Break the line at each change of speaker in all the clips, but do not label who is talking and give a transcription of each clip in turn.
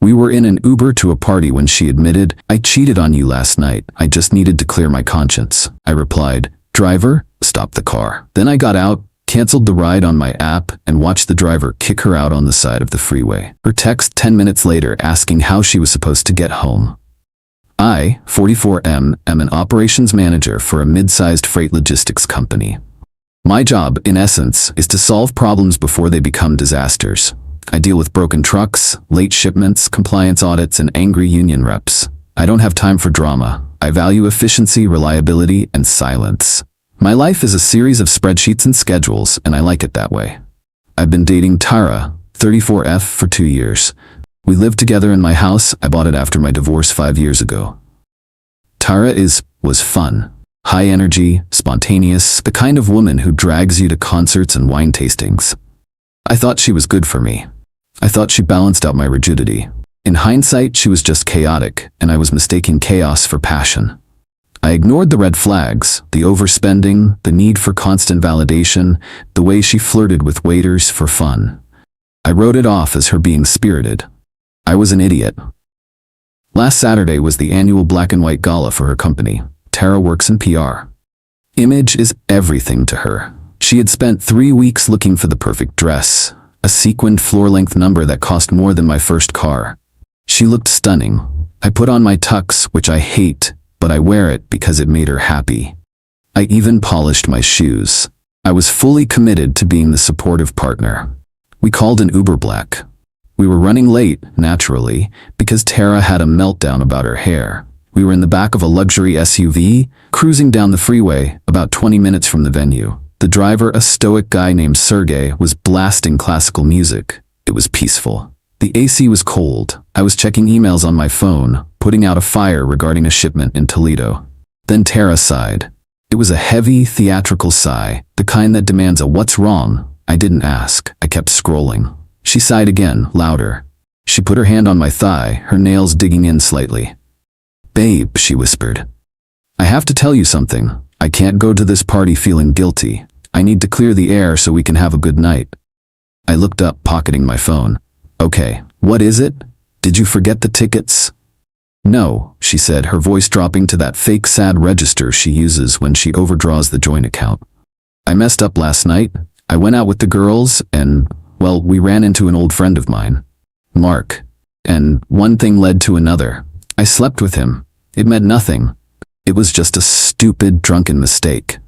We were in an Uber to a party when she admitted, "I cheated on you last night. I just needed to clear my conscience." I replied, "Driver, stop the car." Then I got out, canceled the ride on my app, and watched the driver kick her out on the side of the freeway. Her text 10 minutes later asking how she was supposed to get home. I, 44M, am an operations manager for a mid-sized freight logistics company. My job, in essence, is to solve problems before they become disasters. I deal with broken trucks, late shipments, compliance audits, and angry union reps. I don't have time for drama. I value efficiency, reliability, and silence. My life is a series of spreadsheets and schedules, and I like it that way. I've been dating Tara, 34F, for 2 years. We live together in my house. I bought it after my divorce 5 years ago. Tara was fun. High energy, spontaneous, the kind of woman who drags you to concerts and wine tastings. I thought she was good for me. I thought she balanced out my rigidity. In hindsight, she was just chaotic, and I was mistaking chaos for passion. I ignored the red flags, the overspending, the need for constant validation, the way she flirted with waiters for fun. I wrote it off as her being spirited. I was an idiot. Last Saturday was the annual black and white gala for her company. Tara works in PR. Image is everything to her. She had spent 3 weeks looking for the perfect dress, a sequined floor-length number that cost more than my first car. She looked stunning. I put on my tux, which I hate, but I wear it because it made her happy. I even polished my shoes. I was fully committed to being the supportive partner. We called an Uber Black. We were running late, naturally, because Tara had a meltdown about her hair. We were in the back of a luxury SUV, cruising down the freeway, about 20 minutes from the venue. The driver, a stoic guy named Sergey, was blasting classical music. It was peaceful. The AC was cold. I was checking emails on my phone, putting out a fire regarding a shipment in Toledo. Then Tara sighed. It was a heavy, theatrical sigh, the kind that demands a "what's wrong?" I didn't ask. I kept scrolling. She sighed again, louder. She put her hand on my thigh, her nails digging in slightly. "Babe," she whispered. "I have to tell you something. I can't go to this party feeling guilty. I need to clear the air so we can have a good night." I looked up, pocketing my phone. "Okay, what is it? Did you forget the tickets?" "No," she said, her voice dropping to that fake sad register she uses when she overdraws the joint account. "I messed up last night. I went out with the girls and, well, we ran into an old friend of mine, Mark. And one thing led to another. I slept with him. It meant nothing. It was just a stupid, drunken mistake.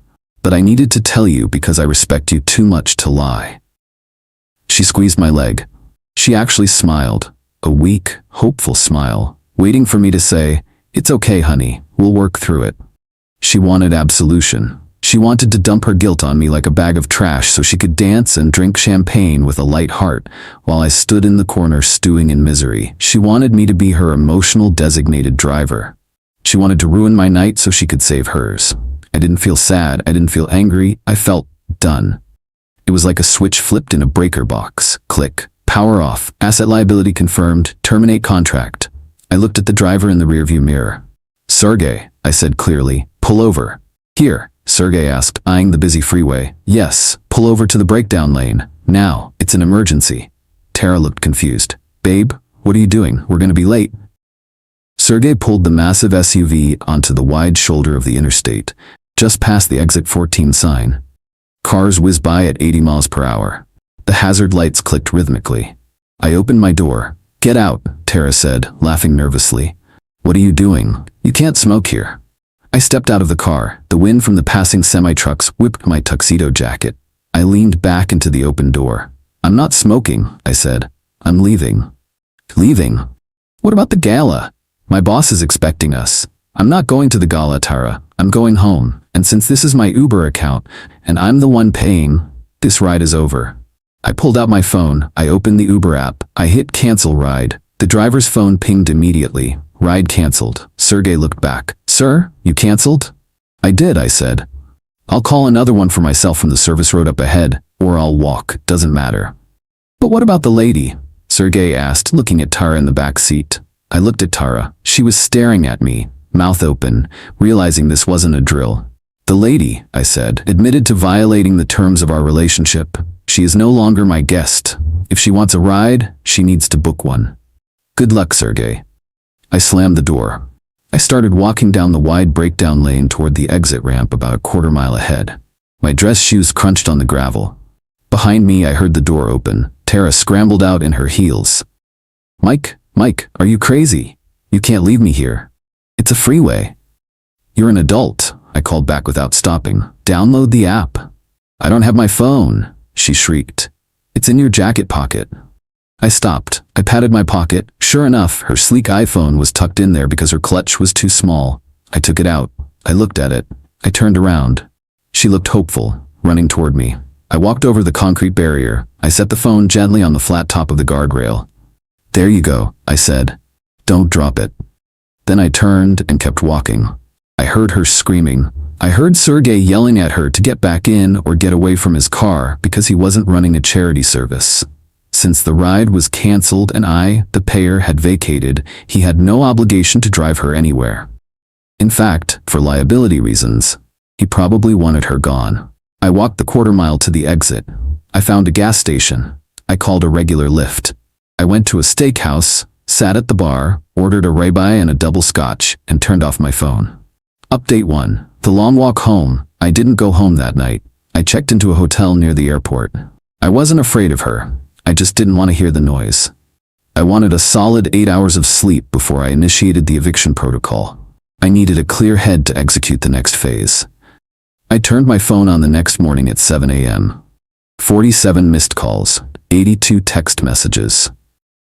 But I needed to tell you because I respect you too much to lie." She squeezed my leg. She actually smiled, a weak, hopeful smile, waiting for me to say, "It's okay, honey, we'll work through it." She wanted absolution. She wanted to dump her guilt on me like a bag of trash so she could dance and drink champagne with a light heart while I stood in the corner stewing in misery. She wanted me to be her emotional designated driver. She wanted to ruin my night so she could save hers. I didn't feel sad, I didn't feel angry, I felt done. It was like a switch flipped in a breaker box. Click. Power off. Asset liability confirmed. Terminate contract. I looked at the driver in the rearview mirror. "Sergey," I said clearly, "pull over." "Here," Sergey asked, eyeing the busy freeway. "Yes, pull over to the breakdown lane. Now, it's an emergency." Tara looked confused. "Babe, what are you doing? We're gonna be late." Sergey pulled the massive SUV onto the wide shoulder of the interstate, just past the exit 14 sign. Cars whizzed by at 80 miles per hour. The hazard lights clicked rhythmically. I opened my door. "Get out," Tara said, laughing nervously. "What are you doing? You can't smoke here." I stepped out of the car. The wind from the passing semi-trucks whipped my tuxedo jacket. I leaned back into the open door. "I'm not smoking," I said. "I'm leaving." "Leaving? What about the gala? My boss is expecting us." "I'm not going to the gala, Tara. I'm going home. And since this is my Uber account, and I'm the one paying, this ride is over." I pulled out my phone. I opened the Uber app. I hit cancel ride. The driver's phone pinged immediately. Ride canceled. Sergey looked back. "Sir, you canceled?" "I did," I said. "I'll call another one for myself from the service road up ahead, or I'll walk, doesn't matter." "But what about the lady?" Sergey asked, looking at Tara in the back seat. I looked at Tara. She was staring at me, mouth open, realizing this wasn't a drill. "The lady," I said, "admitted to violating the terms of our relationship. She is no longer my guest. If she wants a ride, she needs to book one." Good luck, Sergey. I slammed the door. I started walking down the wide breakdown lane toward the exit ramp about a quarter-mile ahead. My dress shoes crunched on the gravel. Behind me, I heard the door open. Tara scrambled out in her heels. Mike, are you crazy? You can't leave me here. It's a freeway. You're an adult, I called back without stopping. Download the app. I don't have my phone, she shrieked. It's in your jacket pocket. I stopped. I patted my pocket. Sure enough, her sleek iPhone was tucked in there because her clutch was too small. I took it out. I looked at it. I turned around. She looked hopeful, running toward me. I walked over the concrete barrier. I set the phone gently on the flat top of the guardrail. There you go, I said. Don't drop it. Then I turned and kept walking. I heard her screaming. I heard Sergey yelling at her to get back in or get away from his car because he wasn't running a charity service. Since the ride was canceled and I, the payer, had vacated, he had no obligation to drive her anywhere. In fact, for liability reasons, he probably wanted her gone. I walked the quarter-mile to the exit. I found a gas station. I called a regular Lyft. I went to a steakhouse, sat at the bar, ordered a ribeye and a double scotch, and turned off my phone. Update 1. The long walk home. I didn't go home that night. I checked into a hotel near the airport. I wasn't afraid of her. I just didn't want to hear the noise. I wanted a solid 8 hours of sleep before I initiated the eviction protocol. I needed a clear head to execute the next phase. I turned my phone on the next morning at 7 a.m. 47 missed calls, 82 text messages.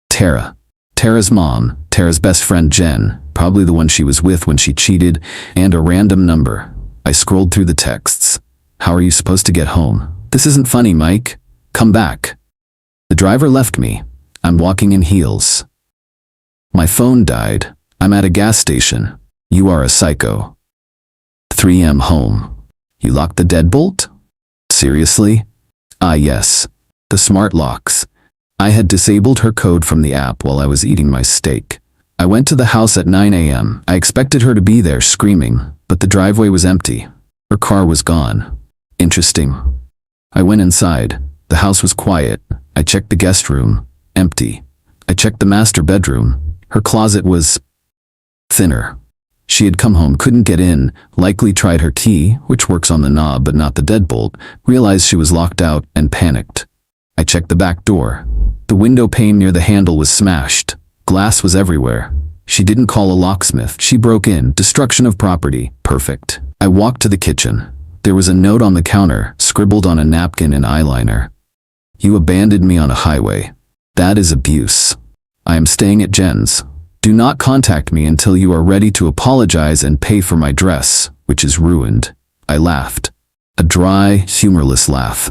Tara's mom, Tara's best friend Jen, probably the one she was with when she cheated, and a random number. I scrolled through the texts. How are you supposed to get home? This isn't funny, Mike. Come back. The driver left me. I'm walking in heels. My phone died. I'm at a gas station. You are a psycho. 3M home. You locked the deadbolt? Seriously? Ah, yes. The smart locks. I had disabled her code from the app while I was eating my steak. I went to the house at 9 a.m. I expected her to be there screaming, but the driveway was empty. Her car was gone. Interesting. I went inside. The house was quiet. I checked the guest room. Empty. I checked the master bedroom. Her closet was thinner. She had come home, couldn't get in, likely tried her key, which works on the knob but not the deadbolt, realized she was locked out, and panicked. I checked the back door. The window pane near the handle was smashed. Glass was everywhere. She didn't call a locksmith. She broke in. Destruction of property. Perfect. I walked to the kitchen. There was a note on the counter, scribbled on a napkin in eyeliner. You abandoned me on a highway. That is abuse. I am staying at Jen's. Do not contact me until you are ready to apologize and pay for my dress, which is ruined. I laughed. A dry, humorless laugh.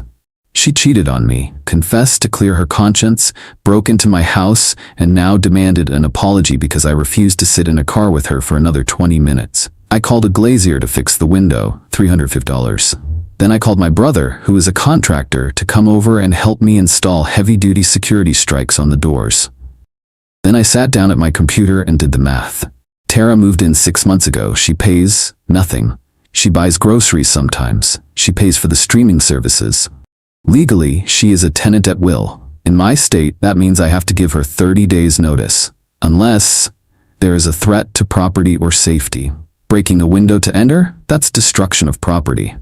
She cheated on me, confessed to clear her conscience, broke into my house, and now demanded an apology because I refused to sit in a car with her for another 20 minutes. I called a glazier to fix the window, $350. Then I called my brother, who is a contractor, to come over and help me install heavy-duty security strikes on the doors. Then I sat down at my computer and did the math. Tara moved in 6 months ago. She pays nothing. She buys groceries sometimes. She pays for the streaming services. Legally, she is a tenant at will. In my state, that means I have to give her 30 days notice. Unless there is a threat to property or safety. Breaking a window to enter? That's destruction of property.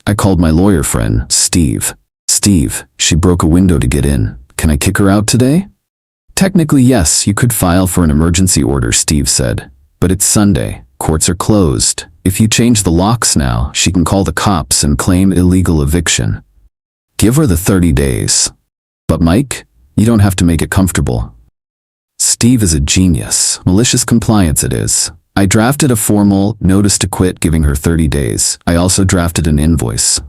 I called my lawyer friend, Steve. Steve, she broke a window to get in. Can I kick her out today? Technically, yes, you could file for an emergency order, Steve said. But it's Sunday. Courts are closed. If you change the locks now, she can call the cops and claim illegal eviction. Give her the 30 days. But Mike, you don't have to make it comfortable. Steve is a genius. Malicious compliance it is. I drafted a formal notice to quit giving her 30 days. I also drafted an invoice.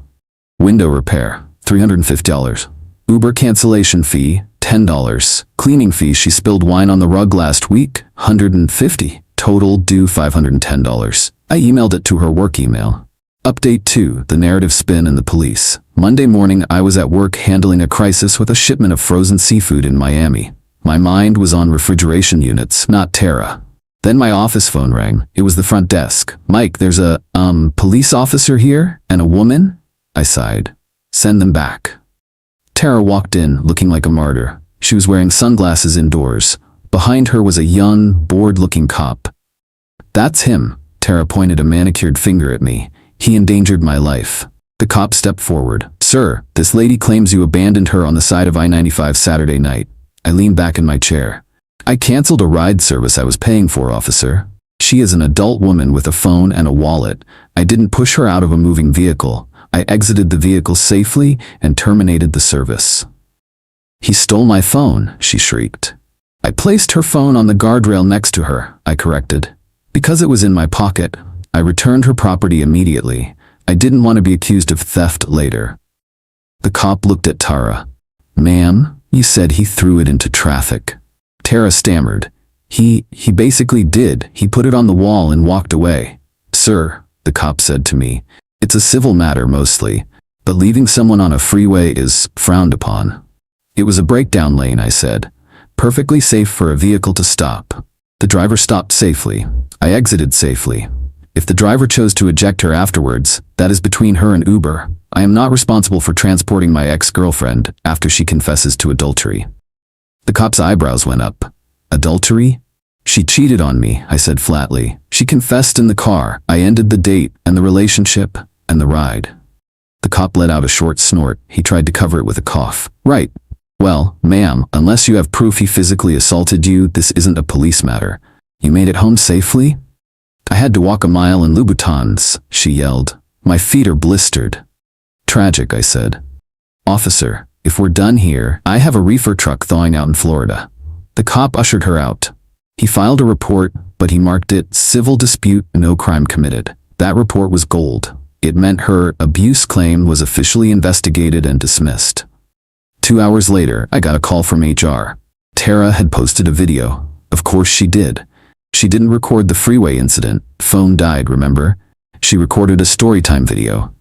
Window repair, $350. Uber cancellation fee, $10. Cleaning fee, she spilled wine on the rug last week, $150. Total due $510. I emailed it to her work email. Update 2, the narrative spin and the police. Monday morning, I was at work handling a crisis with a shipment of frozen seafood in Miami. My mind was on refrigeration units, not Tara. Then my office phone rang. It was the front desk. Mike, there's a, police officer here and a woman? I sighed. Send them back. Tara walked in, looking like a martyr. She was wearing sunglasses indoors, Behind her was a young, bored-looking cop. "That's him." Tara pointed a manicured finger at me. "He endangered my life." The cop stepped forward. "Sir, this lady claims you abandoned her on the side of I-95 Saturday night." I leaned back in my chair. "I canceled a ride service I was paying for, officer. She is an adult woman with a phone and a wallet. I didn't push her out of a moving vehicle. I exited the vehicle safely and terminated the service." "He stole my phone," she shrieked. "I placed her phone on the guardrail next to her," I corrected. "Because it was in my pocket. I returned her property immediately. I didn't want to be accused of theft later." The cop looked at Tara. "Ma'am, you said he threw it into traffic." Tara stammered. He basically did. He put it on the wall and walked away." "Sir," the cop said to me, "it's a civil matter mostly, but leaving someone on a freeway is frowned upon." "It was a breakdown lane," I said. "Perfectly safe for a vehicle to stop. The driver stopped safely. I exited safely. If the driver chose to eject her afterwards, that is between her and Uber. I am not responsible for transporting my ex-girlfriend after she confesses to adultery." The cop's eyebrows went up. "Adultery? She cheated on me," I said flatly. "She confessed in the car. I ended the date and the relationship and the ride." The cop let out a short snort. He tried to cover it with a cough. "Right. Well, ma'am, unless you have proof he physically assaulted you, this isn't a police matter. You made it home safely?" "I had to walk a mile in Louboutins," she yelled. "My feet are blistered." "Tragic," I said. "Officer, if we're done here, I have a reefer truck thawing out in Florida." The cop ushered her out. He filed a report, but he marked it civil dispute, no crime committed. That report was gold. It meant her abuse claim was officially investigated and dismissed. 2 hours later, I got a call from HR. Tara had posted a video. Of course she did. She didn't record the freeway incident. Phone died, remember? She recorded a storytime video.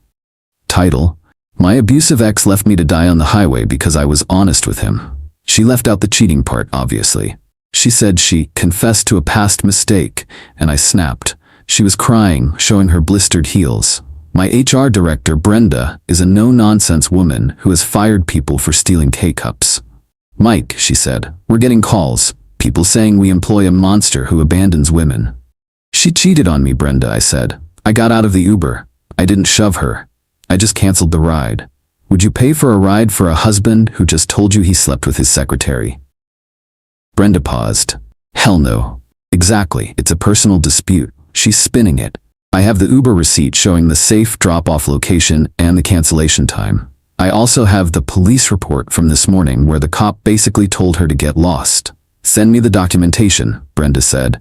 Title: "My abusive ex left me to die on the highway because I was honest with him." She left out the cheating part, obviously. She said she confessed to a past mistake, and I snapped. She was crying, showing her blistered heels. My HR director, Brenda, is a no-nonsense woman who has fired people for stealing K-cups. "Mike," she said, "we're getting calls. People saying we employ a monster who abandons women." "She cheated on me, Brenda," I said. "I got out of the Uber. I didn't shove her. I just canceled the ride. Would you pay for a ride for a husband who just told you he slept with his secretary?" Brenda paused. "Hell no. Exactly, it's a personal dispute." She's spinning it. "I have the Uber receipt showing the safe drop-off location and the cancellation time. I also have the police report from this morning where the cop basically told her to get lost." "Send me the documentation," Brenda said,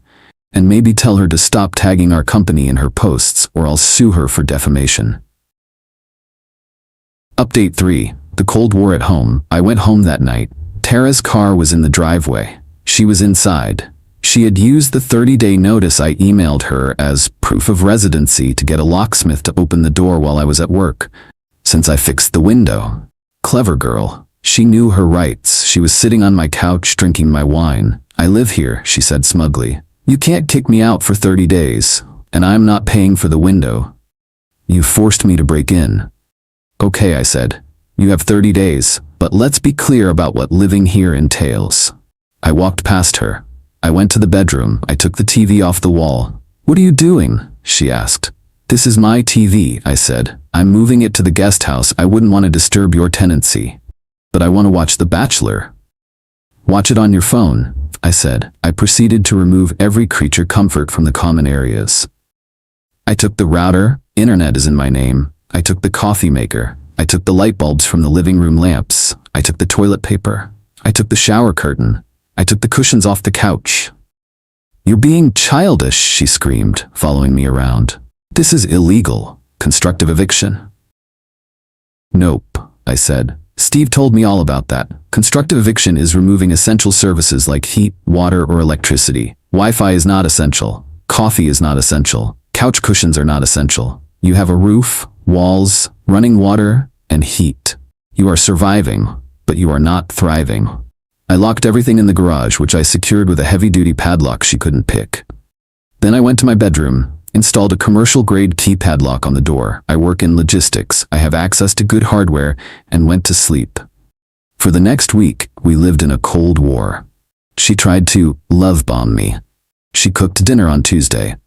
"and maybe tell her to stop tagging our company in her posts or I'll sue her for defamation." Update 3. The Cold War at home. I went home that night. Tara's car was in the driveway. She was inside. She had used the 30-day notice I emailed her as proof of residency to get a locksmith to open the door while I was at work, since I fixed the window. Clever girl. She knew her rights. She was sitting on my couch drinking my wine. "I live here," she said smugly. "You can't kick me out for 30 days, and I'm not paying for the window. You forced me to break in." "Okay," I said. "You have 30 days, but let's be clear about what living here entails." I walked past her. I went to the bedroom. I took the TV off the wall. "What are you doing?" she asked. "This is my TV," I said. "I'm moving it to the guest house. I wouldn't want to disturb your tenancy. But I want to watch The Bachelor." "Watch it on your phone," I said. I proceeded to remove every creature comfort from the common areas. I took the router. Internet is in my name. I took the coffee maker. I took the light bulbs from the living room lamps. I took the toilet paper. I took the shower curtain. I took the cushions off the couch. "You're being childish," she screamed, following me around. "This is illegal. Constructive eviction." "Nope," I said. "Steve told me all about that. Constructive eviction is removing essential services like heat, water, or electricity. Wi-Fi is not essential. Coffee is not essential. Couch cushions are not essential. You have a roof, walls, running water, and heat. You are surviving, but you are not thriving." I locked everything in the garage, which I secured with a heavy-duty padlock she couldn't pick. Then I went to my bedroom, installed a commercial-grade key padlock on the door. I work in logistics, I have access to good hardware, and went to sleep. For the next week, we lived in a Cold War. She tried to love bomb me. She cooked dinner on Tuesday.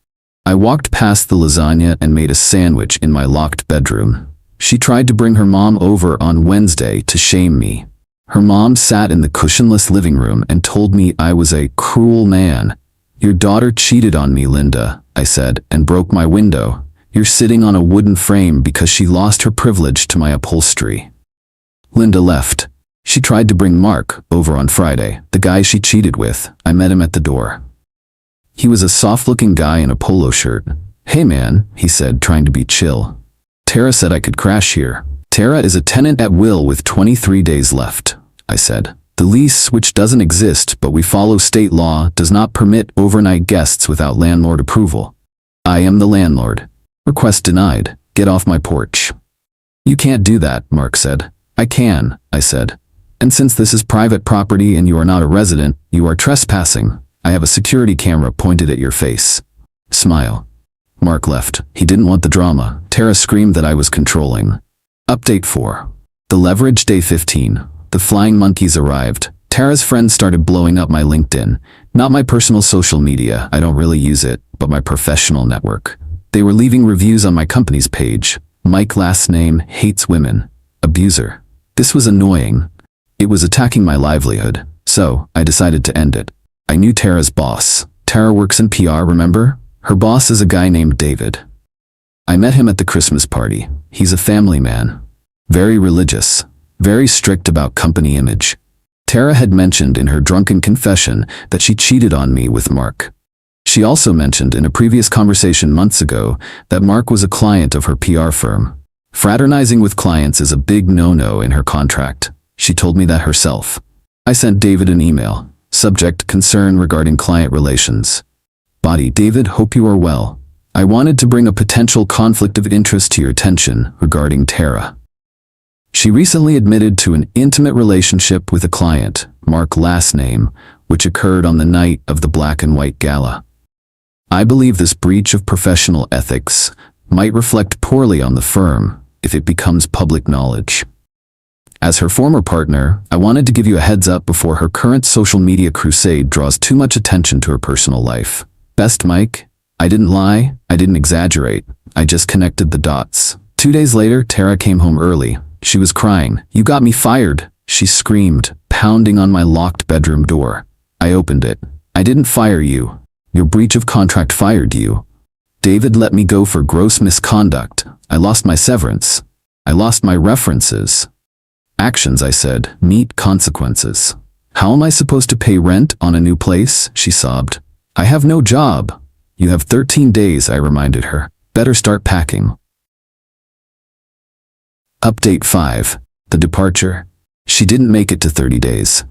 I walked past the lasagna and made a sandwich in my locked bedroom. She tried to bring her mom over on Wednesday to shame me. Her mom sat in the cushionless living room and told me I was a cruel man. Your daughter cheated on me, Linda, I said, and broke my window. You're sitting on a wooden frame because she lost her privilege to my upholstery. Linda left. She tried to bring Mark over on Friday, the guy she cheated with. I met him at the door. He was a soft-looking guy in a polo shirt. Hey man, he said, trying to be chill. Tara said I could crash here. Tara is a tenant at will with 23 days left, I said. The lease, which doesn't exist but we follow state law, does not permit overnight guests without landlord approval. I am the landlord. Request denied. Get off my porch. You can't do that, Mark said. I can, I said. And since this is private property and you are not a resident, you are trespassing. I have a security camera pointed at your face. Smile. Mark left. He didn't want the drama. Tara screamed that I was controlling. Update 4. The leverage, day 15. The flying monkeys arrived. Tara's friends started blowing up my LinkedIn. Not my personal social media, I don't really use it, but my professional network. They were leaving reviews on my company's page. Mike, last name, hates women. Abuser. This was annoying. It was attacking my livelihood, so I decided to end it. I knew Tara's boss. Tara works in PR, remember? Her boss is a guy named David. I met him at the Christmas party. He's a family man. Very religious. Very strict about company image. Tara had mentioned in her drunken confession that she cheated on me with Mark. She also mentioned in a previous conversation months ago that Mark was a client of her PR firm. Fraternizing with clients is a big no-no in her contract. She told me that herself. I sent David an email. Subject: concern regarding client relations. Body: David, hope you are well. I wanted to bring a potential conflict of interest to your attention regarding Tara. She recently admitted to an intimate relationship with a client, Mark last name, which occurred on the night of the Black and White Gala. I believe this breach of professional ethics might reflect poorly on the firm if it becomes public knowledge. As her former partner, I wanted to give you a heads up before her current social media crusade draws too much attention to her personal life. Best, Mike. I didn't lie, I didn't exaggerate, I just connected the dots. 2 days later, Tara came home early. She was crying. You got me fired, she screamed, pounding on my locked bedroom door. I opened it. I didn't fire you. Your breach of contract fired you. David let me go for gross misconduct. I lost my severance. I lost my references. Actions, I said, meet consequences. How am I supposed to pay rent on a new place? She sobbed. I have no job. You have 13 days, I reminded her. Better start packing. Update 5. The departure. She didn't make it to 30 days.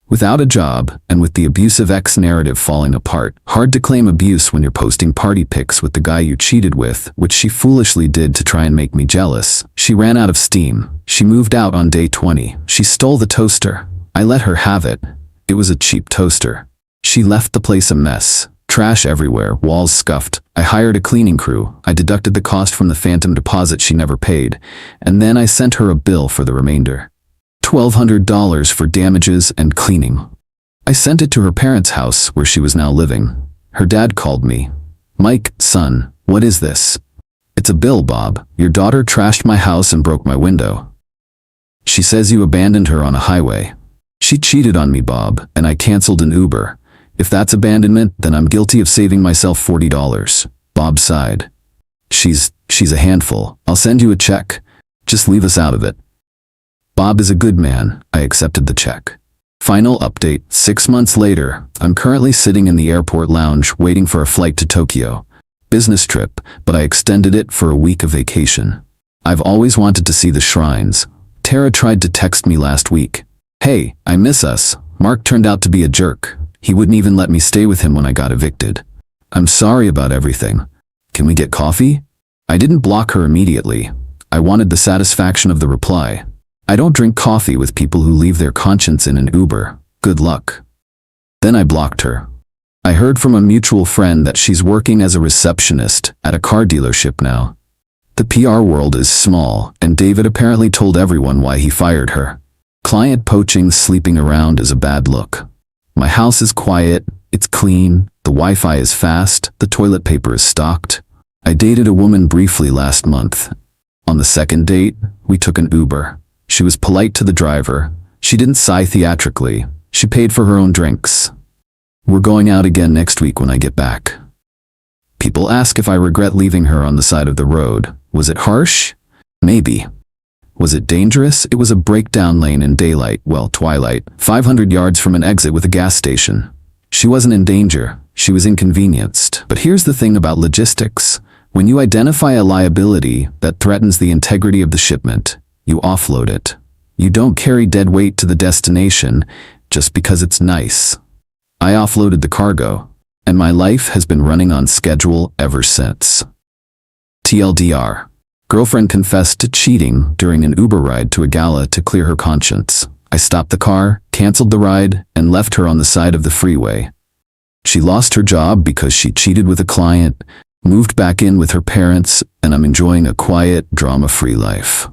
Without a job, and with the abusive ex narrative falling apart, hard to claim abuse when you're posting party pics with the guy you cheated with, which she foolishly did to try and make me jealous. She ran out of steam. She moved out on day 20. She stole the toaster. I let her have it. It was a cheap toaster. She left the place a mess. Trash everywhere, walls scuffed. I hired a cleaning crew. I deducted the cost from the phantom deposit she never paid, and then I sent her a bill for the remainder. $1,200 for damages and cleaning. I sent it to her parents' house where she was now living. Her dad called me. Mike, son, what is this? It's a bill, Bob. Your daughter trashed my house and broke my window. She says you abandoned her on a highway. She cheated on me, Bob, and I canceled an Uber. If that's abandonment, then I'm guilty of saving myself $40. Bob sighed. She's a handful. I'll send you a check. Just leave us out of it. Bob is a good man. I accepted the check. Final update. 6 months later, I'm currently sitting in the airport lounge waiting for a flight to Tokyo. Business trip, but I extended it for a week of vacation. I've always wanted to see the shrines. Tara tried to text me last week. Hey, I miss us. Mark turned out to be a jerk. He wouldn't even let me stay with him when I got evicted. I'm sorry about everything. Can we get coffee? I didn't block her immediately. I wanted the satisfaction of the reply. I don't drink coffee with people who leave their conscience in an Uber. Good luck. Then I blocked her. I heard from a mutual friend that she's working as a receptionist at a car dealership now. The PR world is small, and David apparently told everyone why he fired her. Client poaching, sleeping around is a bad look. My house is quiet, it's clean, the Wi-Fi is fast, the toilet paper is stocked. I dated a woman briefly last month. On the second date, we took an Uber. She was polite to the driver. She didn't sigh theatrically. She paid for her own drinks. We're going out again next week when I get back. People ask if I regret leaving her on the side of the road. Was it harsh? Maybe. Was it dangerous? It was a breakdown lane in daylight, well, twilight, 500 yards from an exit with a gas station. She wasn't in danger. She was inconvenienced. But here's the thing about logistics. When you identify a liability that threatens the integrity of the shipment, you offload it. You don't carry dead weight to the destination just because it's nice. I offloaded the cargo, and my life has been running on schedule ever since. TLDR. Girlfriend confessed to cheating during an Uber ride to a gala to clear her conscience. I stopped the car, canceled the ride, and left her on the side of the freeway. She lost her job because she cheated with a client, moved back in with her parents, and I'm enjoying a quiet, drama-free life.